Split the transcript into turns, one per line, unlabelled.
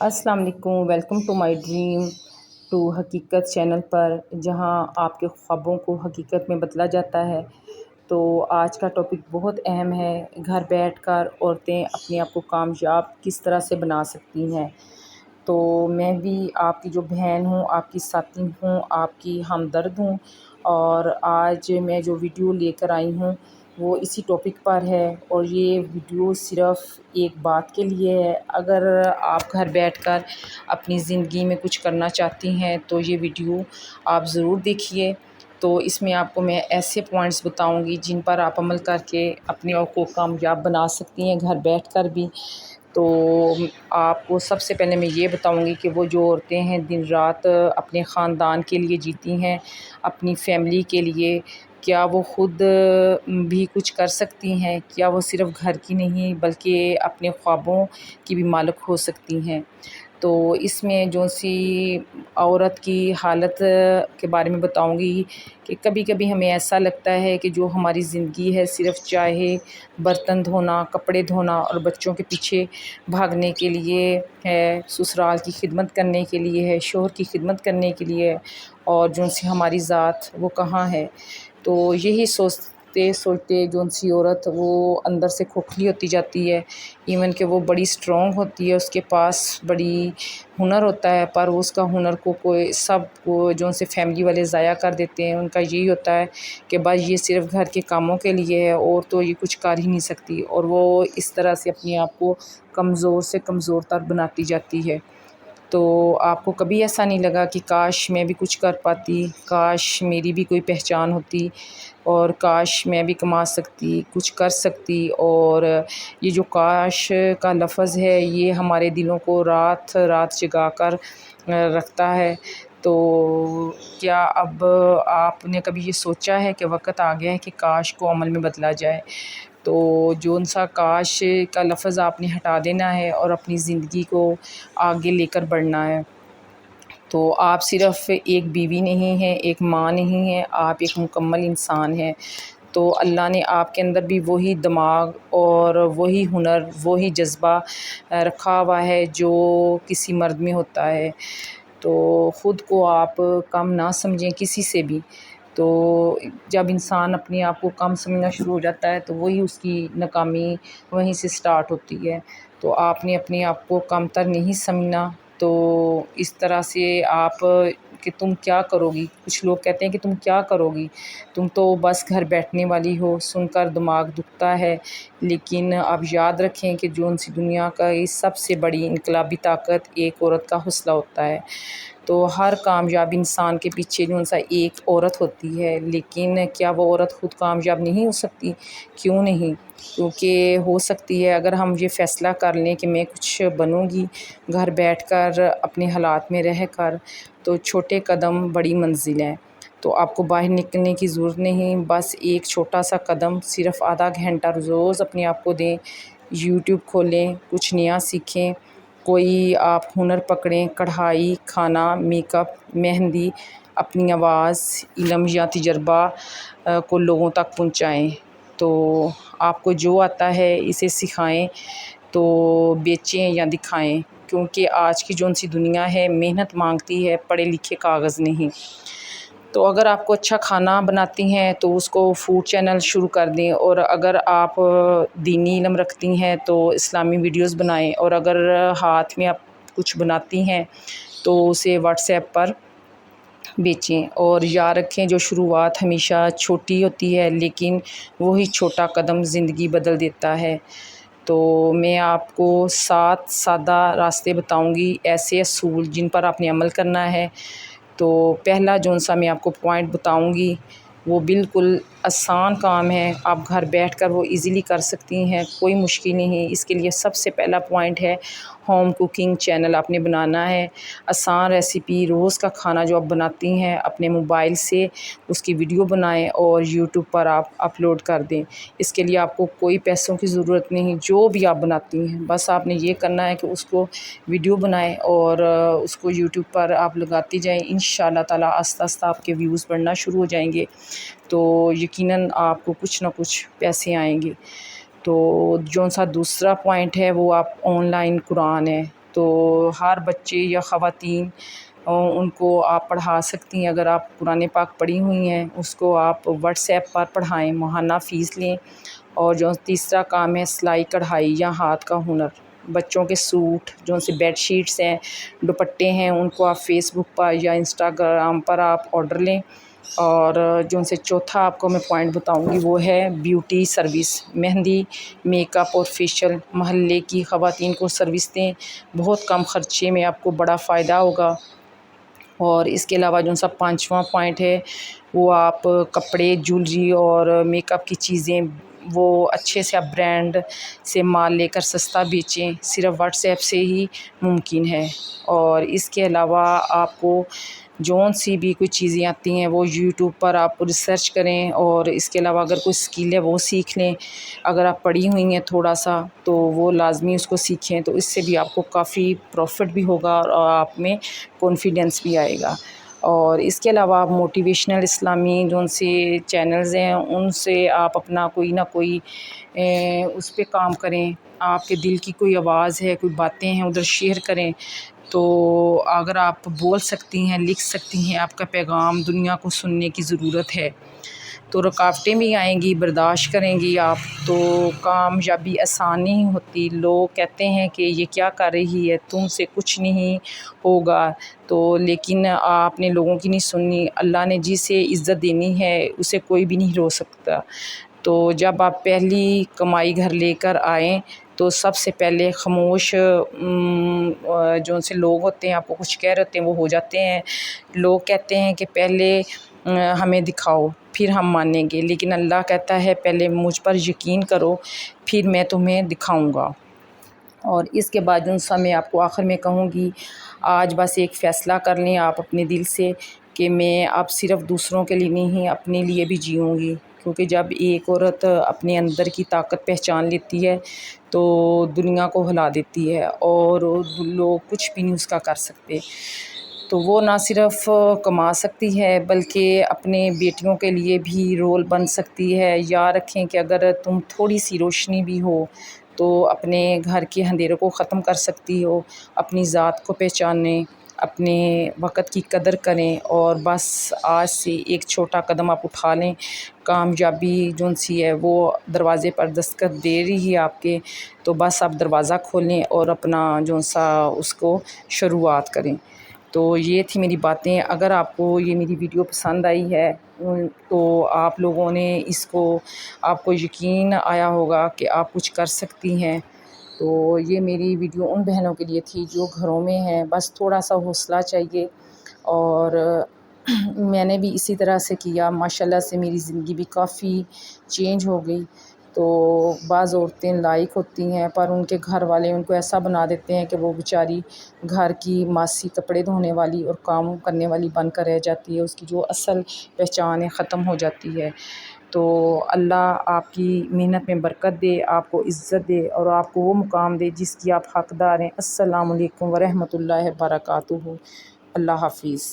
السلام علیکم، welcome to my dream to حقیقت چینل پر، جہاں آپ کے خوابوں کو حقیقت میں بدلا جاتا ہے۔ تو آج کا ٹاپک بہت اہم ہے، گھر بیٹھ کر عورتیں اپنے آپ کو کامیاب کس طرح سے بنا سکتی ہیں۔ تو میں بھی آپ کی جو بہن ہوں، آپ کی ساتھی ہوں، آپ کی ہمدرد ہوں، اور آج میں جو ویڈیو لے کر آئی ہوں وہ اسی ٹاپک پر ہے، اور یہ ویڈیو صرف ایک بات کے لیے ہے۔ اگر آپ گھر بیٹھ کر اپنی زندگی میں کچھ کرنا چاہتی ہیں تو یہ ویڈیو آپ ضرور دیکھیے۔ تو اس میں آپ کو میں ایسے پوائنٹس بتاؤں گی جن پر آپ عمل کر کے اپنے آپ کو کامیاب بنا سکتی ہیں گھر بیٹھ کر بھی۔ تو آپ کو سب سے پہلے میں یہ بتاؤں گی کہ وہ جو عورتیں ہیں دن رات اپنے خاندان کے لیے جیتی ہیں، اپنی فیملی کے لیے، کیا وہ خود بھی کچھ کر سکتی ہیں؟ کیا وہ صرف گھر کی نہیں بلکہ اپنے خوابوں کی بھی مالک ہو سکتی ہیں؟ تو اس میں جو سی عورت کی حالت کے بارے میں بتاؤں گی کہ کبھی کبھی ہمیں ایسا لگتا ہے کہ جو ہماری زندگی ہے صرف چاہے برتن دھونا، کپڑے دھونا اور بچوں کے پیچھے بھاگنے کے لیے ہے، سسرال کی خدمت کرنے کے لیے ہے، شوہر کی خدمت کرنے کے لیے ہے، اور جو سی ہماری ذات وہ کہاں ہے۔ تو یہی سوچتے جو سی عورت وہ اندر سے کھوکھلی ہوتی جاتی ہے، ایون کہ وہ بڑی اسٹرانگ ہوتی ہے، اس کے پاس بڑی ہنر ہوتا ہے، پر اس کا ہنر کو جو سے فیملی والے ضائع کر دیتے ہیں۔ ان کا یہی ہوتا ہے کہ بس یہ صرف گھر کے کاموں کے لیے ہے اور تو یہ کچھ کر ہی نہیں سکتی، اور وہ اس طرح سے اپنے آپ کو کمزور سے کمزور تر بناتی جاتی ہے۔ تو آپ کو کبھی ایسا نہیں لگا کہ کاش میں بھی کچھ کر پاتی، کاش میری بھی کوئی پہچان ہوتی، اور کاش میں بھی کما سکتی، کچھ کر سکتی؟ اور یہ جو کاش کا لفظ ہے یہ ہمارے دلوں کو رات رات جگا کر رکھتا ہے۔ تو کیا اب آپ نے کبھی یہ سوچا ہے کہ وقت آ گیا ہے کہ کاش کو عمل میں بدلا جائے؟ تو جو سا کاش کا لفظ آپ نے ہٹا دینا ہے اور اپنی زندگی کو آگے لے کر بڑھنا ہے۔ تو آپ صرف ایک بیوی نہیں ہیں، ایک ماں نہیں ہیں، آپ ایک مکمل انسان ہیں۔ تو اللہ نے آپ کے اندر بھی وہی دماغ اور وہی ہنر، وہی جذبہ رکھا ہوا ہے جو کسی مرد میں ہوتا ہے۔ تو خود کو آپ کم نہ سمجھیں کسی سے بھی۔ تو جب انسان اپنے آپ کو کم سمجھنا شروع ہو جاتا ہے تو وہی اس کی ناکامی وہیں سے سٹارٹ ہوتی ہے۔ تو آپ نے اپنے آپ کو کم تر نہیں سمجھنا۔ تو اس طرح سے آپ کہ تم کیا کرو گی، کچھ لوگ کہتے ہیں کہ تم کیا کرو گی، تم تو بس گھر بیٹھنے والی ہو، سن کر دماغ دکھتا ہے۔ لیکن آپ یاد رکھیں کہ جو سی دنیا کا سب سے بڑی انقلابی طاقت ایک عورت کا حوصلہ ہوتا ہے۔ تو ہر کامیاب انسان کے پیچھے جو سا ایک عورت ہوتی ہے، لیکن کیا وہ عورت خود کامیاب نہیں ہو سکتی؟ کیوں نہیں؟ کیونکہ ہو سکتی ہے اگر ہم یہ فیصلہ کر لیں کہ میں کچھ بنوں گی گھر بیٹھ کر اپنے حالات میں رہ کر، تو چھوٹے قدم بڑی منزل ہیں۔ تو آپ کو باہر نکلنے کی ضرورت نہیں، بس ایک چھوٹا سا قدم صرف آدھا گھنٹہ روز اپنے آپ کو دیں، یوٹیوب کھولیں، کچھ نیا سیکھیں، کوئی آپ ہنر پکڑیں، کڑھائی، کھانا، میک اپ، مہندی، اپنی آواز، علم یا تجربہ کو لوگوں تک پہنچائیں۔ تو آپ کو جو آتا ہے اسے سکھائیں، تو بیچیں یا دکھائیں، کیونکہ آج کی جو سی دنیا ہے محنت مانگتی ہے، پڑھے لکھے کاغذ نہیں۔ تو اگر آپ کو اچھا کھانا بناتی ہیں تو اس کو فوڈ چینل شروع کر دیں، اور اگر آپ دینی علم رکھتی ہیں تو اسلامی ویڈیوز بنائیں، اور اگر ہاتھ میں آپ کچھ بناتی ہیں تو اسے واٹس ایپ پر بیچیں۔ اور یاد رکھیں جو شروعات ہمیشہ چھوٹی ہوتی ہے، لیکن وہی چھوٹا قدم زندگی بدل دیتا ہے۔ تو میں آپ کو 7 سادہ راستے بتاؤں گی، ایسے اصول جن پر آپ نے عمل کرنا ہے۔ تو پہلا جو سا میں آپ کو پوائنٹ بتاؤں گی وہ بالکل آسان کام ہے، آپ گھر بیٹھ کر وہ ایزیلی کر سکتی ہیں، کوئی مشکل نہیں۔ اس کے لیے سب سے پہلا پوائنٹ ہے ہوم کوکنگ چینل آپ نے بنانا ہے۔ آسان ریسیپی، روز کا کھانا جو آپ بناتی ہیں اپنے موبائل سے اس کی ویڈیو بنائیں اور یوٹیوب پر آپ اپلوڈ کر دیں۔ اس کے لیے آپ کو کوئی پیسوں کی ضرورت نہیں، جو بھی آپ بناتی ہیں بس آپ نے یہ کرنا ہے کہ اس کو ویڈیو بنائیں اور اس کو یوٹیوب پر آپ لگاتی جائیں۔ انشاءاللہ تعالیٰ آہستہ آہستہ آپ کے ویوز بڑھنا شروع ہو جائیں گے، تو یقیناً آپ کو کچھ نہ کچھ پیسے آئیں گے۔ تو جو سا دوسرا پوائنٹ ہے وہ آپ آن لائن قرآن ہے، تو ہر بچے یا خواتین ان کو آپ پڑھا سکتی ہیں. اگر آپ قرآن پاک پڑھی ہوئی ہیں اس کو آپ واٹس ایپ پر پڑھائیں، ماہانہ فیس لیں. اور جو تیسرا کام ہے سلائی کڑھائی یا ہاتھ کا ہنر، بچوں کے سوٹ جو سے بیڈ شیٹس ہیں، دوپٹے ہیں، ان کو آپ فیس بک پر یا انسٹاگرام پر آپ آرڈر لیں. اور جو ان سے چوتھا آپ کو میں پوائنٹ بتاؤں گی وہ ہے بیوٹی سروس، مہندی، میک اپ اور فیشیل. محلے کی خواتین کو سروس دیں، بہت کم خرچے میں آپ کو بڑا فائدہ ہوگا. اور اس کے علاوہ جو سا پانچواں پوائنٹ ہے وہ آپ کپڑے، جولری اور میک اپ کی چیزیں وہ اچھے سے آپ برانڈ سے مال لے کر سستا بیچیں. صرف واٹس ایپ سے ہی ممکن ہے. اور اس کے علاوہ آپ کو جون سی بھی کوئی چیزیں آتی ہیں وہ یوٹیوب پر آپ ریسرچ کریں. اور اس کے علاوہ اگر کوئی اسکل ہے وہ سیکھ لیں. اگر آپ پڑھی ہوئی ہیں تھوڑا سا تو وہ لازمی اس کو سیکھیں، تو اس سے بھی آپ کو کافی پروفٹ بھی ہوگا اور آپ میں کانفیڈنس بھی آئے گا. اور اس کے علاوہ آپ موٹیویشنل اسلامی جو سے چینلز ہیں ان سے آپ اپنا کوئی نہ کوئی اس پہ کام کریں. آپ کے دل کی کوئی آواز ہے، کوئی باتیں ہیں ادھر شیئر کریں. تو اگر آپ بول سکتی ہیں، لکھ سکتی ہیں، آپ کا پیغام دنیا کو سننے کی ضرورت ہے. تو رکاوٹیں بھی آئیں گی، برداشت کریں گی آپ تو کامیابی آسان نہیں ہوتی. لوگ کہتے ہیں کہ یہ کیا کر رہی ہے، تم سے کچھ نہیں ہوگا. تو لیکن آپ نے لوگوں کی نہیں سننی. اللہ نے جسے عزت دینی ہے اسے کوئی بھی نہیں روک سکتا. تو جب آپ پہلی کمائی گھر لے کر آئیں تو سب سے پہلے خاموش جو سے لوگ ہوتے ہیں آپ کو کچھ کہہ رہے ہوتے ہیں وہ ہو جاتے ہیں. لوگ کہتے ہیں کہ پہلے ہمیں دکھاؤ پھر ہم مانیں گے، لیکن اللہ کہتا ہے پہلے مجھ پر یقین کرو پھر میں تمہیں دکھاؤں گا. اور اس کے بعد جو سا میں آپ کو آخر میں کہوں گی، آج بس ایک فیصلہ کر لیں آپ اپنے دل سے کہ میں اب صرف دوسروں کے لیے نہیں اپنے لیے بھی جیوں گی. کیونکہ جب ایک عورت اپنے اندر کی طاقت پہچان لیتی ہے تو دنیا کو ہلا دیتی ہے اور لوگ کچھ بھی نہیں اس کا کر سکتے. تو وہ نہ صرف کما سکتی ہے بلکہ اپنے بیٹیوں کے لیے بھی رول بن سکتی ہے. یاد رکھیں کہ اگر تم تھوڑی سی روشنی بھی ہو تو اپنے گھر کے اندھیروں کو ختم کر سکتی ہو. اپنی ذات کو پہچانیں، اپنے وقت کی قدر کریں اور بس آج سے ایک چھوٹا قدم آپ اٹھا لیں. کامیابی جو سی ہے وہ دروازے پر دستک دے رہی ہے آپ کے. تو بس آپ دروازہ کھولیں اور اپنا جو سا اس کو شروعات کریں. تو یہ تھی میری باتیں. اگر آپ کو یہ میری ویڈیو پسند آئی ہے تو آپ لوگوں نے اس کو آپ کو یقین آیا ہوگا کہ آپ کچھ کر سکتی ہیں. تو یہ میری ویڈیو ان بہنوں کے لیے تھی جو گھروں میں ہیں، بس تھوڑا سا حوصلہ چاہیے. اور میں نے بھی اسی طرح سے کیا، ماشاءاللہ سے میری زندگی بھی کافی چینج ہو گئی. تو بعض عورتیں لائق ہوتی ہیں پر ان کے گھر والے ان کو ایسا بنا دیتے ہیں کہ وہ بیچاری گھر کی ماسی کپڑے دھونے والی اور کام کرنے والی بن کر رہ جاتی ہے. اس کی جو اصل پہچان ہے ختم ہو جاتی ہے. تو اللہ آپ کی محنت میں برکت دے، آپ کو عزت دے اور آپ کو وہ مقام دے جس کی آپ حقدار ہیں. السلام علیکم ورحمۃ اللہ وبرکاتہ. اللہ حافظ.